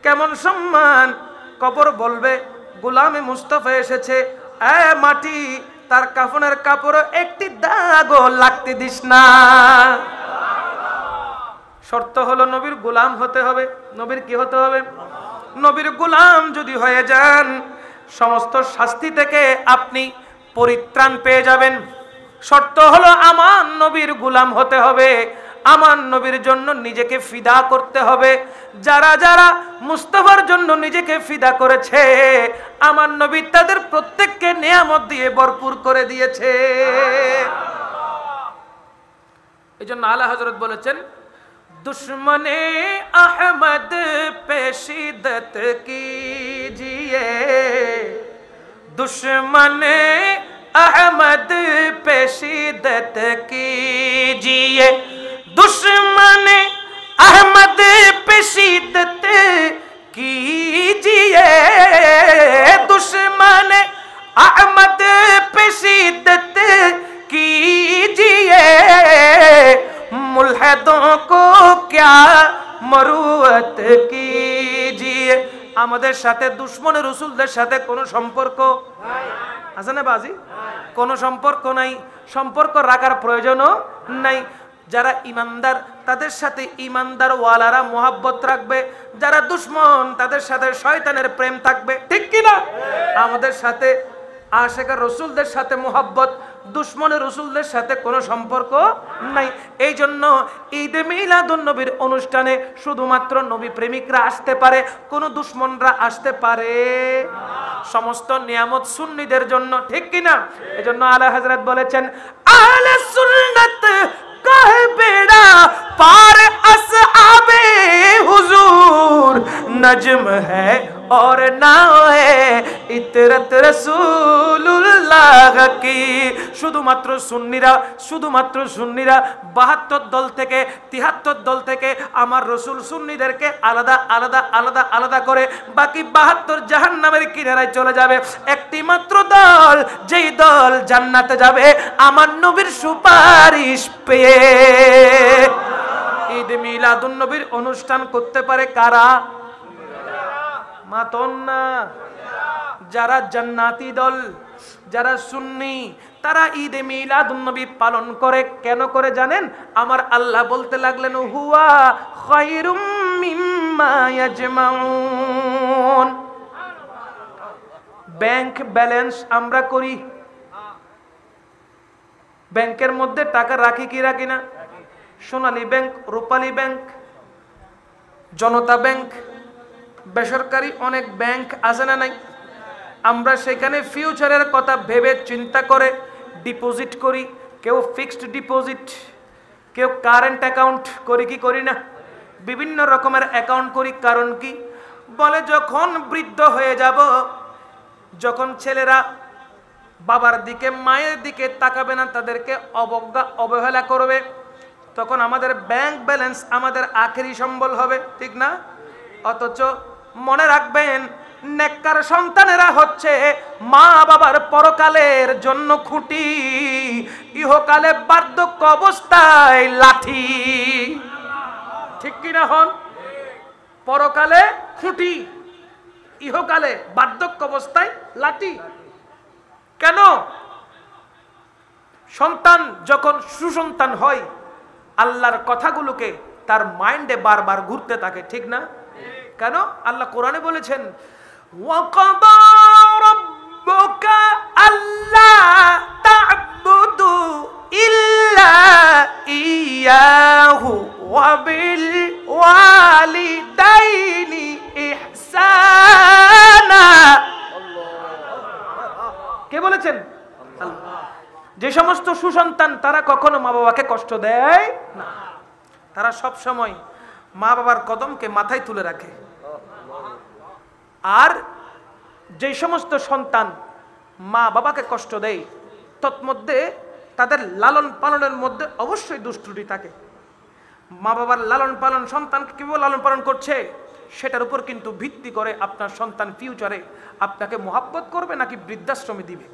কেমন সম্মান? কবর বলবে গোলামে মুস্তাফা এসেছে, এ মাটি তার কাফনের কাপড়ে একটি দাগও লাগতে দিস না। শর্ত হলো নবীর গোলাম হতে হবে। নবীর কি হতে হবে? নবীর গোলাম যদি হয়ে যান, সমস্ত শাস্তি থেকে আপনি পরিত্রাণ পেয়ে যাবেন। শর্ত হলো আমার নবীর গোলাম হতে হবে, আমার নবীর জন্য নিজেকে ফিদা করতে হবে। যারা যারা মুস্তাফার জন্য নিজেকে ফিদা করেছে, আমার নবী তাদের প্রত্যেককে নিয়ামত দিয়ে ভরপুর করে দিয়েছে। এই জন্য আলা হযরত বলেছেন, दुश्मने अहमद पे शिद्दत कीजिए, दुश्मने अहमद पे शिद्दत कीजिए, दुश्मने अहमद पे शिद्दत कीजिए, दुश्मने अहमद पे शिद्दत कीजिए, मुल्हिदों को क्या मरुवत कीजिए। আমাদের সাথে দুশমনের রাসূলদের সাথে কোনো সম্পর্ক আছে না বাজি? কোনো সম্পর্ক নাই, সম্পর্ক রাখার প্রয়োজনও নাই। যারা ইমানদার তাদের সাথে ইমানদার ওয়ালারা মোহাব্বত রাখবে, যারা দুশমন তাদের সাথে শয়তানের প্রেম থাকবে, ঠিক কি না? আমাদের সাথে আশিকার রাসূলদের সাথে মোহাব্বত, দুশমনের রাসূলদের সাথে কোনো সম্পর্ক নাই। এই জন্য ঈদে মিলাদুন নবীর অনুষ্ঠানে শুধুমাত্র নবী প্রেমিকরা আসতে পারে, কোনো দুশমনরা আসতে পারে সমস্ত নিয়ামত সুন্নিদের জন্য, ঠিক কি না? এজন্য আলা হযরত বলেছেন, আহলে সুন্নাত কাহে বেড়া পার আসহাবে হুজুর, নজম है और नाव है इतरत रसूलुल्लाह की। শুধুমাত্র সুন্নিরা, শুধুমাত্র সুন্নিরা 72 দল থেকে 73 দল থেকে আমার রসুল সুন্নিদেরকে আলাদা আলাদা আলাদা আলাদা করে বাকি 72 জাহান্নামের কিনারায় চলে যাবে। একটি মাত্র দল, যেই দল জান্নাতে যাবে আমার নবীর সুপারিশ পেয়ে। ঈদ মিলাদুন নবীর অনুষ্ঠান করতে পারে কারা? মাতন না, যারা জান্নাতি দল, যারা সুন্নি, তারা ঈদে মিলাদুন নবী পালন করে। কেন করে জানেন? আমার আল্লাহ বলতে লাগলেন, হুয়া খায়রুম মিম্মা ইয়াজমাউন। ব্যাংক ব্যালেন্স আমরা করি, ব্যাংকের মধ্যে টাকা রাখি কি রাখি না? সোনালী ব্যাংক, রূপালী ব্যাংক, জনতা ব্যাংক, বেসরকারি অনেক ব্যাংক আছে না নাই? আমরা সেখানে ফিউচারের কথা ভেবে চিন্তা করে ডিপোজিট করি। কেউ ফিক্সড ডিপোজিট, কেউ কারেন্ট অ্যাকাউন্ট করি কি করি না? বিভিন্ন রকমের অ্যাকাউন্ট করি। কারণ কি? বলে যখন বৃদ্ধ হয়ে যাব, যখন ছেলেরা বাবার দিকে মায়ের দিকে তাকাবে না, তাদেরকে অবজ্ঞা অবহেলা করবে, তখন আমাদের ব্যাংক ব্যালেন্স আমাদের আখেরি সম্বল হবে, ঠিক না? অথচ মনে রাখবেন নেককার সন্তানেরা হচ্ছে মা বাবার পরকালের জন্য খুঁটি, ইহকালে বার্ধক্য অবস্থায় লাঠি। ঠিক কিনা হন? পরকালে খুঁটি, ইহকালে বার্ধক্য অবস্থায় লাঠি। কেন? সন্তান যখন সুসন্তান হয় আল্লাহর কথাগুলোকে তার মাইন্ডে বারবার ঘুরতে থাকে, ঠিক না? কেন? আল্লাহ কোরআনে বলেছেন ওয়াকাদা রাব্বুকা আল্লা তা'বুদু ইল্লা ইয়াহু ওয়া বিল ওয়ালিদাইনি ইহসানা। কে বলেছেন? আল্লাহ। যে সমস্ত সুসন্তান তারা কখনো মা বাবাকে কষ্ট দেয় না, তারা সব সময় মা বাবার কদমকে মাথায় তুলে রাখে। আর যে সমস্ত সন্তান মা বাবাকে কষ্ট দেয় তৎমধ্যে তাদের লালন পালনের মধ্যে অবশ্যই দুষ্টুটি থাকে। মা বাবার লালন পালন সন্তানকে কিভাবে লালন পালন করছে সেটার উপর কিন্তু ভিত্তি করে আপনার সন্তান ফিউচারে আপনাকে মোহাব্বত করবে নাকি বৃদ্ধাশ্রমে দিবে।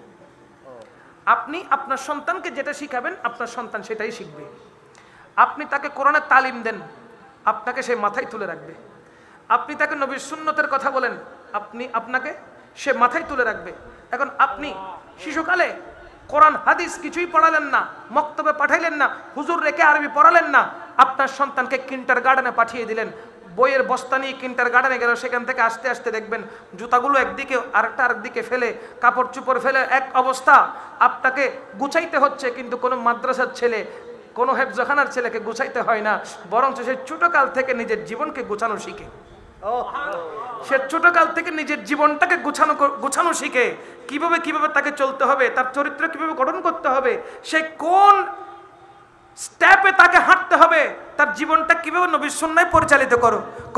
আপনি আপনার সন্তানকে যেটা শিখাবেন আপনার সন্তান সেটাই শিখবে। আপনি তাকে কোরআনের তালিম দেন, আপনাকে সে মাথায় তুলে রাখবে। আপনি তাকে নবীর সুন্নতের কথা বলেন, আপনাকে সে মাথায় তুলে রাখবে। এখন আপনি শিশুকালে কোরআন হাদিস কিছুই পড়ালেন না, মক্তবে পাঠাইলেন না, হুজুর রেখে আরবি পড়ালেন না, আপনার সন্তানকে কিন্টার গার্ডেনে পাঠিয়ে দিলেন। বইয়ের বস্তা নিয়ে কিন্টার গার্ডেনে গেল, সেখান থেকে আস্তে আস্তে দেখবেন জুতাগুলো একদিকে আরেকদিকে ফেলে, কাপড় চুপড় ফেলে এক অবস্থা। আপনাকে গুছাইতে হচ্ছে, কিন্তু কোনো মাদ্রাসার ছেলে, কোনো হেফজখানার ছেলেকে গুছাইতে হয় না, বরঞ্চ সে ছোটকাল থেকে নিজের জীবনকে গুছানো শিখে। সে ছোটকাল থেকে নিজের জীবনটাকে গুছানো শিখে, কিভাবে কিভাবে তাকে চলতে হবে, তার চরিত্র কিভাবে গঠন করতে হবে, সে কোন স্টেপে তাকে হাঁটতে হবে, তার জীবনটা কিভাবে নবীর সুন্নাহয় পরিচালিত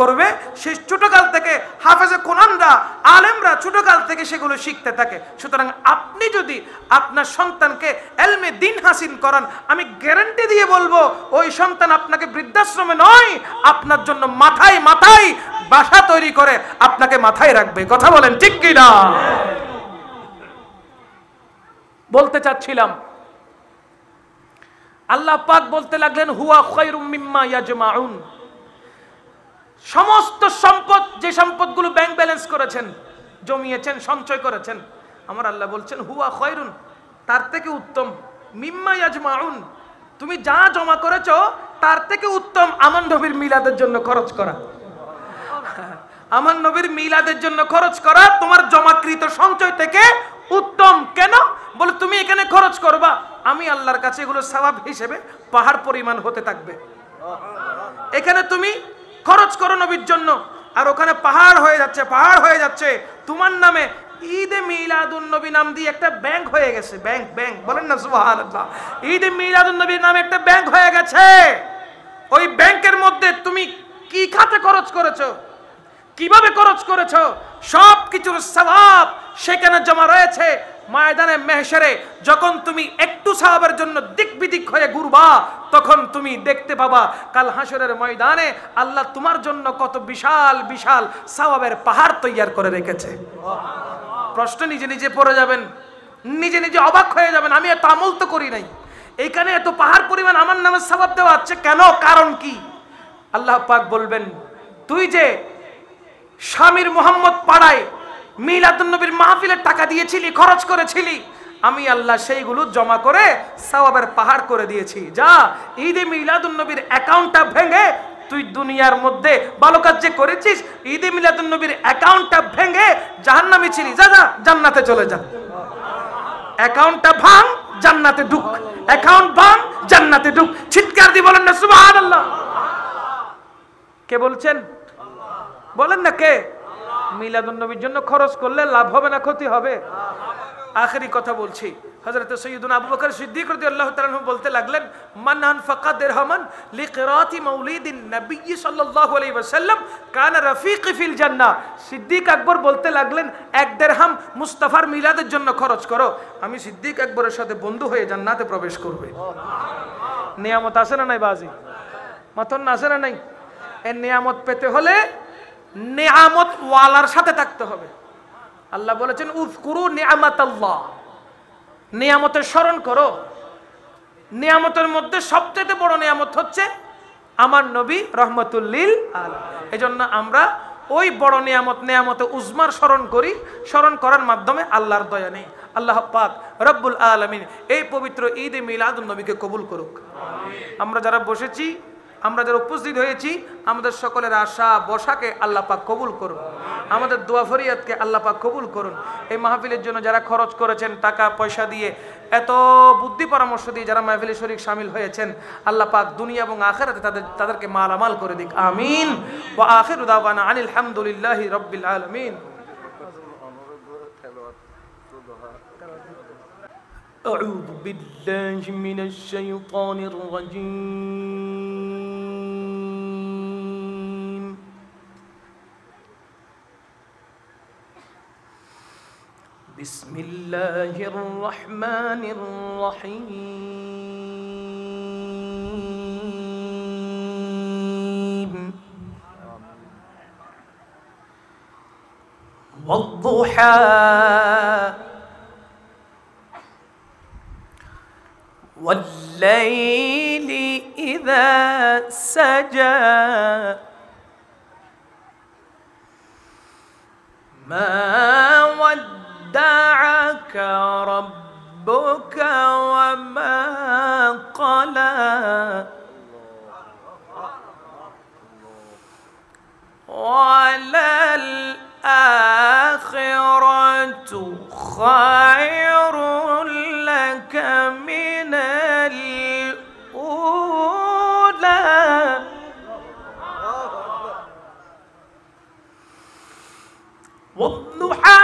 করবে, সেই ছোটকাল থেকে হাফেজে কোরআনরা, আলেমরা ছোটকাল থেকে সেগুলো শিখতে থাকে। সুতরাং আপনি যদি আপনার সন্তানকে ইলমে দ্বীন হাসিল করান, আমি গ্যারান্টি দিয়ে বলবো ওই সন্তান আপনাকে বৃদ্ধাশ্রমে নয়, আপনার জন্য মাথায় মাথায় বাসা তৈরি করে আপনাকে মাথায় রাখবে। কথা বলেন ঠিক কি না? বলতে চাচ্ছিলাম, আল্লাহ পাক বলতে লাগলেন হুয়া খায়রুম মিম্মা ইয়াজমাউন। সমস্ত সম্পদ, যে সম্পদগুলো ব্যাংক ব্যালেন্স করেছেন, জমিয়েছেন, সঞ্চয় করেছেন, আমার আল্লাহ বলছেন হুয়া খায়রুন, তার থেকে উত্তম, মিম্মা ইয়াজমাউন, তুমি যা জমা করেছো তার থেকে উত্তম আমার নবীর মিলাদের জন্য খরচ করা। আমার নবীর মিলাদের জন্য খরচ করা তোমার জমাকৃত সঞ্চয় থেকে উত্তম। কেন? বলে তুমি এখানে খরচ করবা, আমি আল্লাহর কাছে এগুলো সওয়াব হিসেবে পাহাড় পরিমাণ হতে থাকবে। এখানে তুমি খরচ করো নবীর জন্য, আর ওখানে পাহাড় হয়ে যাচ্ছে, পাহাড় হয়ে যাচ্ছে। তোমার নামে ঈদে মিলাদুন নবী নাম দিয়ে একটা ব্যাংক হয়ে গেছে। ব্যাংক বলেন না সুবহানাল্লাহ। ঈদে মিলাদুন নবীর নামে একটা ব্যাংক হয়ে গেছে। ওই ব্যাংকের মধ্যে তুমি কি খাতে খরচ করেছো, কিভাবে খরচ করেছো, সব কিছুর সওয়াব সেখানে জমা রয়েছে। ময়দানে মেহশরে যখন তুমি একটু সওয়াবের জন্য দিক বিদিক হয়ে ঘুরবা, তখন তুমি দেখতে পাবা কাল হাসরের ময়দানে আল্লাহ তোমার জন্য কত বিশাল বিশাল সওয়াবের পাহাড় তৈয়ার করে রেখেছে। প্রশ্ন নিজে নিজে পড়ে যাবেন, নিজে নিজে অবাক হয়ে যাবেন, আমি এত আমল তো করি নাই, এইখানে এত পাহাড় পরিমাণ আমার নামে সওয়াব দেওয়া হচ্ছে কেন? কারণ কি? আল্লাহ পাক বলবেন, তুই যে স্বামীর মোহাম্মদ পাড়ায় মিলাদুন নবীর মাহফিলের টাকা দিয়েছিলি, খরচ করেছিলি, আমি আল্লাহ সেইগুলো জমা করে সওয়াবের পাহাড় করে দিয়েছি। যা ঈদে মিলাদুন নবীর অ্যাকাউন্টটা ভেঙে, তুই দুনিয়ার মধ্যে ভালো কাজ যে করেছিস, ঈদে মিলাদুন নবীর অ্যাকাউন্টটা ভেঙে জাহান্নামে ছিলি, যা যা জান্নাতে চলে যা। অ্যাকাউন্টটা ভাঙ, জান্নাতে ঢুক। অ্যাকাউন্ট ভাঙ, জান্নাতে ঢুক। চিৎকার দিয়ে বলেন না সুবহানাল্লাহ। কে বলছেন? বলেন না কে? মিলাদুন নবীর জন্য খরচ করলে লাভ হবে না ক্ষতি হবে? আখেরি কথা বলছি, হযরত সৈয়দুনা আবু বকর সিদ্দিক রাদিয়াল্লাহু তাআলা আনহু বলতে লাগলেন, মান আনফাকা দিরহামান লিকিরাতি মাউলিদিন নবী সাল্লাল্লাহু আলাইহি ওয়াসাল্লাম কানা রাফিকি ফিল জান্নাহ। সিদ্দিক আকবর বলতে লাগলেন, এক দিরহাম মুস্তাফার মিলাদের জন্য খরচ করো, আমি সিদ্দিক আকবরের সাথে বন্ধু হয়ে জান্নাতে প্রবেশ করবে। নিয়ামত আছে না নাই বাজি? মাতন আছে না নাই? এই নিয়ামত পেতে হলে নিয়ামত ওয়ালার সাথে থাকতে হবে। আল্লাহ বলেছেন উযকুরু নিয়ামাতাল্লাহ, নিয়ামতের স্মরণ করো। নিয়ামতের মধ্যে সবচেয়ে বড় নিয়ামত হচ্ছে আমার নবী রহমাতুল লিল আলামিন। এজন্য আমরা ওই বড় নিয়ামতে উজমার স্মরণ করি। স্মরণ করার মাধ্যমে আল্লাহর দয়া নেই। আল্লাহ পাক রব্বুল আলামিন এই পবিত্র ঈদে মিলাদুন নবীকে কবুল করুক। আমরা যারা বসেছি, আমরা যারা উপস্থিত হয়েছি, আমাদের সকলের আশা বসাকে আল্লাহ পাক কবুল করুন। আমাদের দোয়া ফরিয়াদকে আল্লাহ পাক কবুল করুন। এই মাহফিলের জন্য যারা খরচ করেছেন টাকা পয়সা দিয়ে, এত বুদ্ধি পরামর্শ দিয়ে যারা মাহফিলে শরীক শামিল হয়েছেন, আল্লাহ পাক দুনিয়া এবং আখিরাতে তাদেরকে মালামাল করে দিক। আমিন। ওয়া আখিরু দাওয়ানা আনিল হামদুলিল্লাহি রাব্বিল আলামিন। أعوذ بالله من الشيطان الرجيم. بسم الله الرحمن الرحيم. والضحى والليل إذا سجى ما ودعك ربك وما قلى وللآخرة خير لك من الأولى والضحى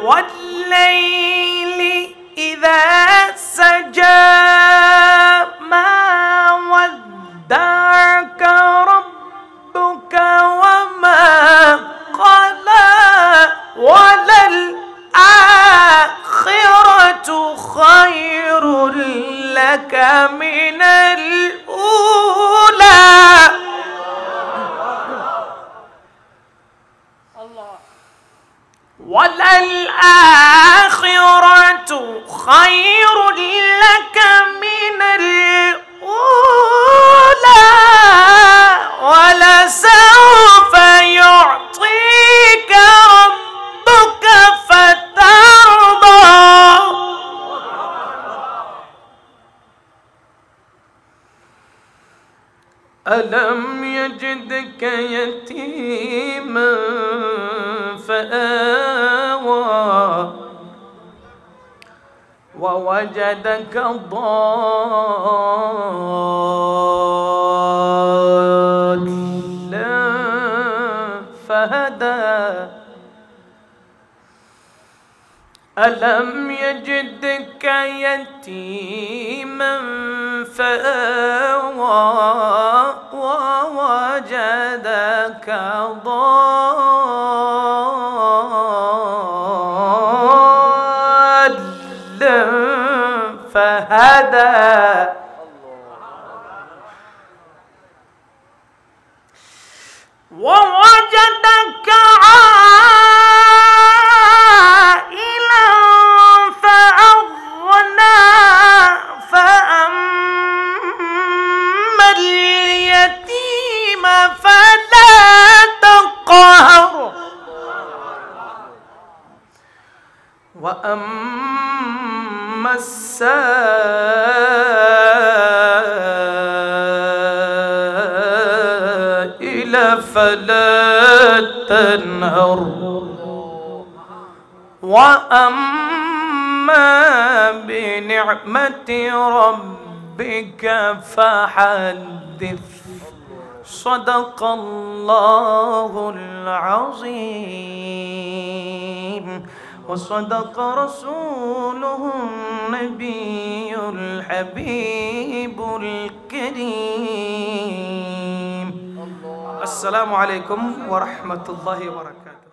والليل إذا سجى ما ودعك ربك وما قلى وللآخرة خير لك من الأولى وللآخرة خير لك من الأولى ولسوف يعطيك ربك فترضى ألم يجدك يتيما فآوى ووجدك ضالا فهدى ألم يجدك يتيما فآوى ووجدك ضالا فهدى ووجدك عائلا فأغنى فأما اليتيم فلا تقهر وأما السائل فلا تنهر وأما بنعمة ربك فحدث صدق الله العظيم وصدق رسوله النبي الحبيب الكريم. السلام عليكم ورحمة الله وبركاته.